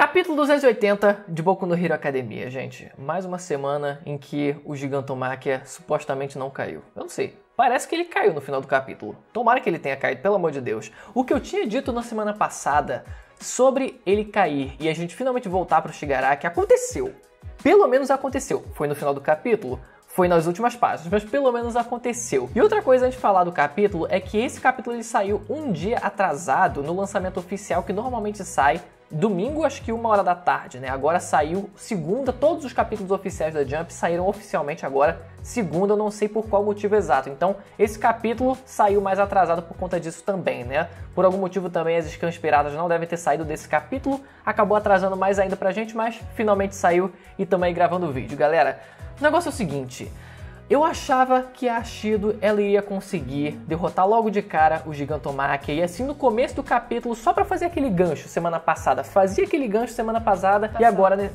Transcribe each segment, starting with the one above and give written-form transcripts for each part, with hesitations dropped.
Capítulo 280 de Boku no Hero Academia, gente. Mais uma semana em que o Gigantomachia supostamente não caiu. Eu não sei. Parece que ele caiu no final do capítulo. Tomara que ele tenha caído, pelo amor de Deus. O que eu tinha dito na semana passada sobre ele cair e a gente finalmente voltar para o Shigaraki aconteceu. Pelo menos aconteceu. Foi no final do capítulo? Foi nas últimas páginas, mas pelo menos aconteceu. E outra coisa antes de falar do capítulo é que esse capítulo ele saiu um dia atrasado no lançamento oficial que normalmente sai domingo, acho que 1h da tarde, né? Agora saiu segunda, todos os capítulos oficiais da Jump saíram oficialmente agora segunda, eu não sei por qual motivo exato. Então, esse capítulo saiu mais atrasado por conta disso também, né? Por algum motivo também as scans piratas não devem ter saído desse capítulo, acabou atrasando mais ainda pra gente, mas finalmente saiu e tamo aí gravando o vídeo. Galera, o negócio é o seguinte, eu achava que a Ashido ela iria conseguir derrotar logo de cara o Gigantomachia e assim no começo do capítulo, só pra fazer aquele gancho semana passada, fazia aquele gancho semana passada e agora, né,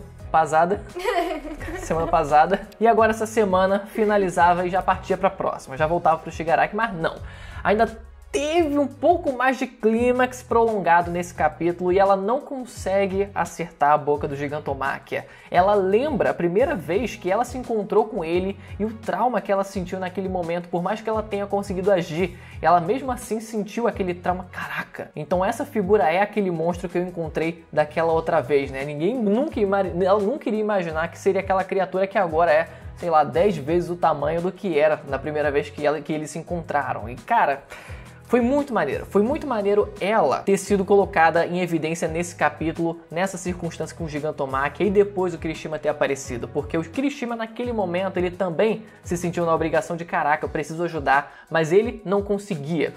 semana passada, e agora essa semana finalizava e já partia pra próxima, já voltava pro Shigaraki, mas não, ainda teve um pouco mais de clímax prolongado nesse capítulo e ela não consegue acertar a boca do Gigantomachia. Ela lembra a primeira vez que ela se encontrou com ele e o trauma que ela sentiu naquele momento, por mais que ela tenha conseguido agir, ela mesmo assim sentiu aquele trauma, caraca. Então essa figura é aquele monstro que eu encontrei daquela outra vez, né? Ela nunca iria imaginar que seria aquela criatura que agora é, sei lá, 10 vezes o tamanho do que era na primeira vez que eles se encontraram. E cara, foi muito maneiro ela ter sido colocada em evidência nesse capítulo, nessa circunstância com o Gigantomachia e depois o Kirishima ter aparecido, porque o Kirishima naquele momento ele também se sentiu na obrigação de caraca, eu preciso ajudar, mas ele não conseguia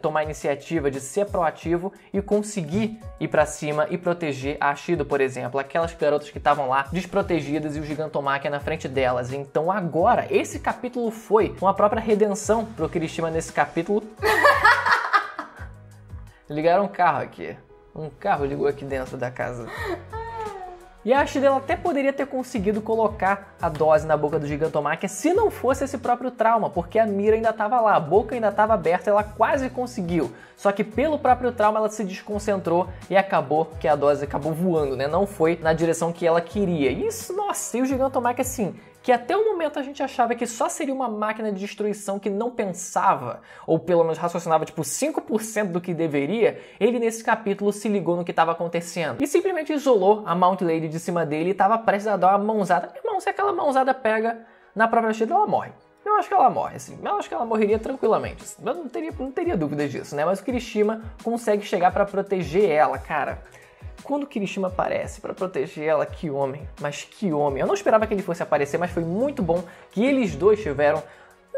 tomar a iniciativa de ser proativo e conseguir ir pra cima e proteger a Ashido, por exemplo, aquelas garotas que estavam lá desprotegidas e o Gigantomachia na frente delas. Então agora, esse capítulo foi uma própria redenção pro Kirishima nesse capítulo. Ligaram um carro aqui. Um carro ligou aqui dentro da casa. E a Ashido ela até poderia ter conseguido colocar a dose na boca do Gigantomachia se não fosse esse próprio trauma, porque a mira ainda estava lá, a boca ainda estava aberta, ela quase conseguiu. Só que pelo próprio trauma ela se desconcentrou e acabou que a dose acabou voando, né? Não foi na direção que ela queria. Isso, nossa, e o Gigantomachia assim, que até o momento a gente achava que só seria uma máquina de destruição que não pensava, ou pelo menos raciocinava tipo 5% do que deveria, ele nesse capítulo se ligou no que estava acontecendo e simplesmente isolou a Mount Lady de cima dele e estava prestes a dar uma mãozada. Irmão, se aquela mãozada pega na própria Ashido, ela morre. Eu acho que ela morre, assim. Eu acho que ela morreria tranquilamente. Assim. Eu não teria dúvidas disso, né? Mas o Kirishima consegue chegar para proteger ela, cara. Quando o Kirishima aparece para proteger ela, que homem, mas que homem. Eu não esperava que ele fosse aparecer, mas foi muito bom que eles dois tiveram,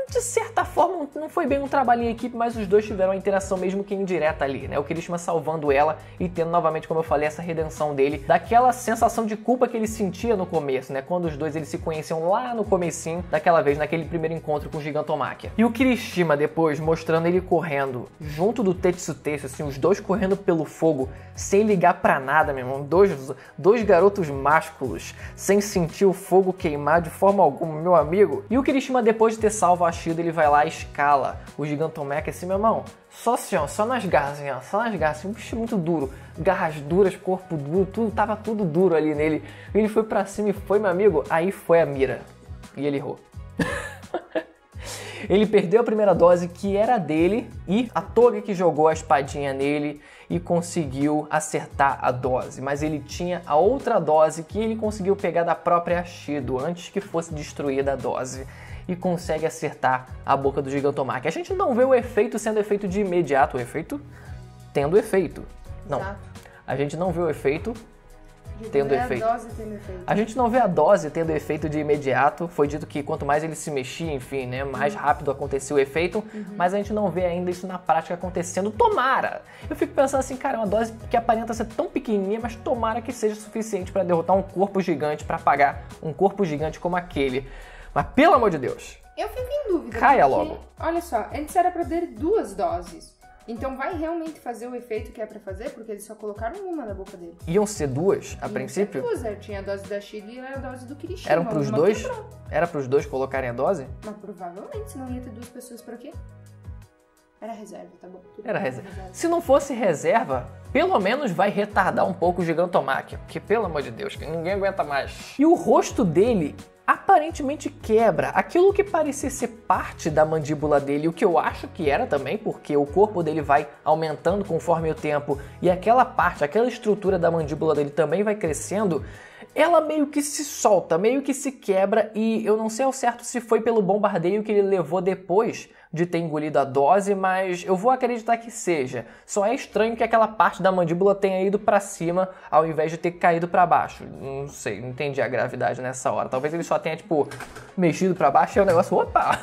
de certa forma, não foi bem um trabalho em equipe, mas os dois tiveram uma interação mesmo que indireta ali, né? O Kirishima salvando ela e tendo novamente, como eu falei, essa redenção dele, daquela sensação de culpa que ele sentia no começo, né? Quando os dois eles se conheciam lá no comecinho, daquela vez, naquele primeiro encontro com o Gigantomachia. E o Kirishima depois, mostrando ele correndo junto do Tetsutetsu, assim, os dois correndo pelo fogo, sem ligar pra nada, meu irmão. Dois garotos másculos, sem sentir o fogo queimar de forma alguma, meu amigo. E o Kirishima, depois de ter salvo a Ashido, ele vai lá e escala o Gigantomachia assim, meu irmão, só assim, ó, só nas garras, assim, ó, só nas garras, assim, um bicho muito duro, garras duras, corpo duro, tava tudo duro ali nele. Ele foi pra cima e foi, meu amigo, aí foi a mira. E ele errou. Ele perdeu a primeira dose que era dele e a Toga que jogou a espadinha nele e conseguiu acertar a dose. Mas ele tinha a outra dose que ele conseguiu pegar da própria Ashido antes que fosse destruída a dose. E consegue acertar a boca do Gigantomachia. A gente não vê o efeito sendo efeito de imediato, o efeito tendo efeito. Não, exato. A gente não vê o efeito tendo efeito. A gente não vê a dose tendo efeito de imediato. Foi dito que quanto mais ele se mexia, enfim, né, mais rápido acontecia o efeito. Mas a gente não vê ainda isso na prática acontecendo. Tomara! Eu fico pensando assim, cara, é uma dose que aparenta ser tão pequenininha, mas tomara que seja suficiente para derrotar um corpo gigante, para apagar um corpo gigante como aquele. Mas pelo amor de Deus, eu fico em dúvida. Caia logo. Olha só, antes era pra ter 2 doses. Então vai realmente fazer o efeito que é pra fazer? Porque eles só colocaram uma na boca dele. Iam ser 2 a princípio? Iam ser 2, tinha a dose da Ashido e a dose do Kirishima. Eram pros dois? Era pros dois colocarem a dose? Mas provavelmente, senão ia ter 2 pessoas pra quê? Era reserva, tá bom. Era reserva. Se não fosse reserva, pelo menos vai retardar um pouco o Gigantomachia, porque pelo amor de Deus, que ninguém aguenta mais. E o rosto dele aparentemente quebra. Aquilo que parecia ser parte da mandíbula dele, o que eu acho que era também, porque o corpo dele vai aumentando conforme o tempo e aquela parte, aquela estrutura da mandíbula dele também vai crescendo, ela meio que se solta, meio que se quebra e eu não sei ao certo se foi pelo bombardeio que ele levou depois de ter engolido a dose, mas eu vou acreditar que seja. Só é estranho que aquela parte da mandíbula tenha ido pra cima ao invés de ter caído pra baixo. Não sei, não entendi a gravidade nessa hora. Talvez ele só tenha, tipo, mexido pra baixo e o negócio... Opa!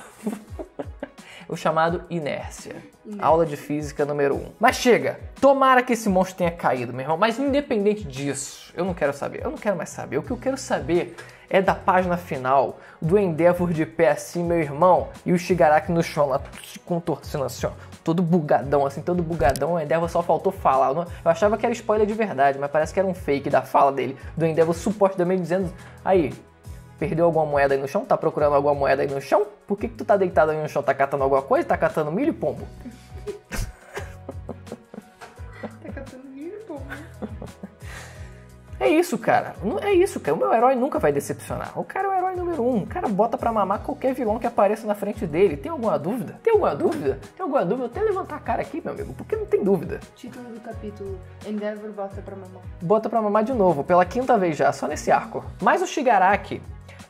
O chamado inércia. Aula de física número 1. Mas chega! Tomara que esse monstro tenha caído, meu irmão. Mas independente disso, eu não quero saber. Eu não quero mais saber. O que eu quero saber é da página final, do Endeavor de pé assim, meu irmão, e o Shigaraki no chão lá, se contorcendo assim, ó. Todo bugadão, assim, todo bugadão. O Endeavor só faltou falar. Eu achava que era spoiler de verdade, mas parece que era um fake da fala dele. Do Endeavor supostamente dizendo... Aí... Perdeu alguma moeda aí no chão? Tá procurando alguma moeda aí no chão? Por que tu tá deitado aí no chão? Tá catando alguma coisa? Tá catando milho e pombo? Tá catando milho e pombo. É isso, cara. É isso, cara. O meu herói nunca vai decepcionar. O cara é o herói número 1. O cara bota pra mamar qualquer vilão que apareça na frente dele. Tem alguma dúvida? Tem alguma dúvida? Tem alguma dúvida? Até levantar a cara aqui, meu amigo, porque não tem dúvida. Título do capítulo: Endeavor bota pra mamar. Bota pra mamar de novo, pela 5ª vez já, só nesse arco. Mas o Shigaraki...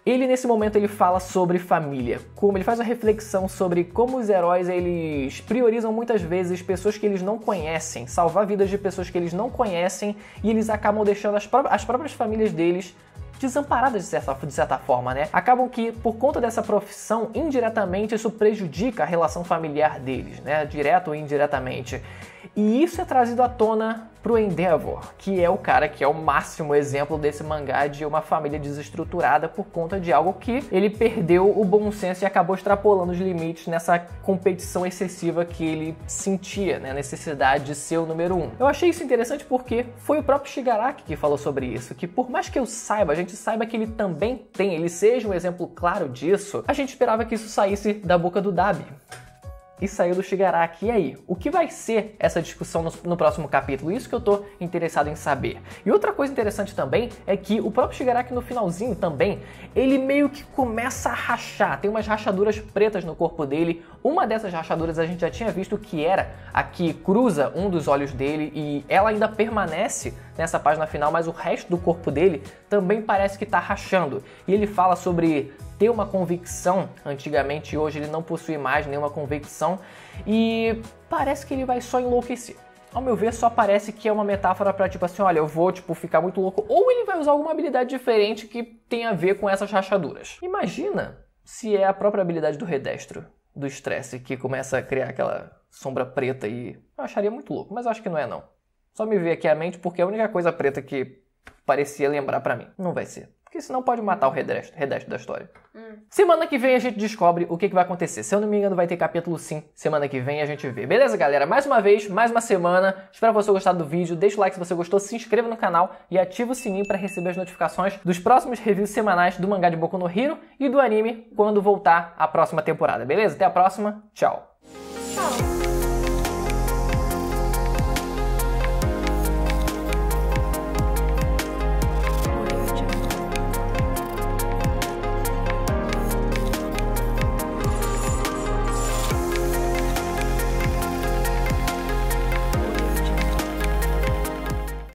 Ele, nesse momento, ele fala sobre família, como ele faz uma reflexão sobre como os heróis, eles priorizam muitas vezes pessoas que eles não conhecem, salvar vidas de pessoas que eles não conhecem, e eles acabam deixando as próprias famílias deles desamparadas de certa forma, né? Acabam que, por conta dessa profissão, indiretamente, isso prejudica a relação familiar deles, né? Direto ou indiretamente. E isso é trazido à tona pro Endeavor, que é o cara que é o máximo exemplo desse mangá de uma família desestruturada por conta de algo que ele perdeu o bom senso e acabou extrapolando os limites nessa competição excessiva que ele sentia, né? A necessidade de ser o número 1. Eu achei isso interessante porque foi o próprio Shigaraki que falou sobre isso, que por mais que eu saiba, a gente saiba que ele também tem, ele seja um exemplo claro disso, a gente esperava que isso saísse da boca do Dabi. E saiu do Shigaraki. E aí? O que vai ser essa discussão no próximo capítulo? Isso que eu tô interessado em saber. E outra coisa interessante também é que o próprio Shigaraki no finalzinho também, ele meio que começa a rachar. Tem umas rachaduras pretas no corpo dele. Uma dessas rachaduras a gente já tinha visto que era a que cruza um dos olhos dele e ela ainda permanece nessa página final, mas o resto do corpo dele também parece que tá rachando. E ele fala sobre ter uma convicção, antigamente, hoje ele não possui mais nenhuma convicção e parece que ele vai só enlouquecer. Ao meu ver, só parece que é uma metáfora pra tipo assim, olha, eu vou tipo ficar muito louco, ou ele vai usar alguma habilidade diferente que tem a ver com essas rachaduras. Imagina se é a própria habilidade do Redestro, do estresse, que começa a criar aquela sombra preta e eu acharia muito louco, mas acho que não é não. Só me veio aqui a mente porque é a única coisa preta que parecia lembrar pra mim. Não vai ser. Porque senão pode matar o Redestro da história. Semana que vem a gente descobre o que vai acontecer. Se eu não me engano vai ter capítulo sim. Semana que vem a gente vê. Beleza, galera? Mais uma vez, mais uma semana. Espero que você tenha gostado do vídeo. Deixa o like se você gostou, se inscreva no canal e ativa o sininho para receber as notificações dos próximos reviews semanais do mangá de Boku no Hero e do anime quando voltar a próxima temporada. Beleza? Até a próxima. Tchau. Tchau.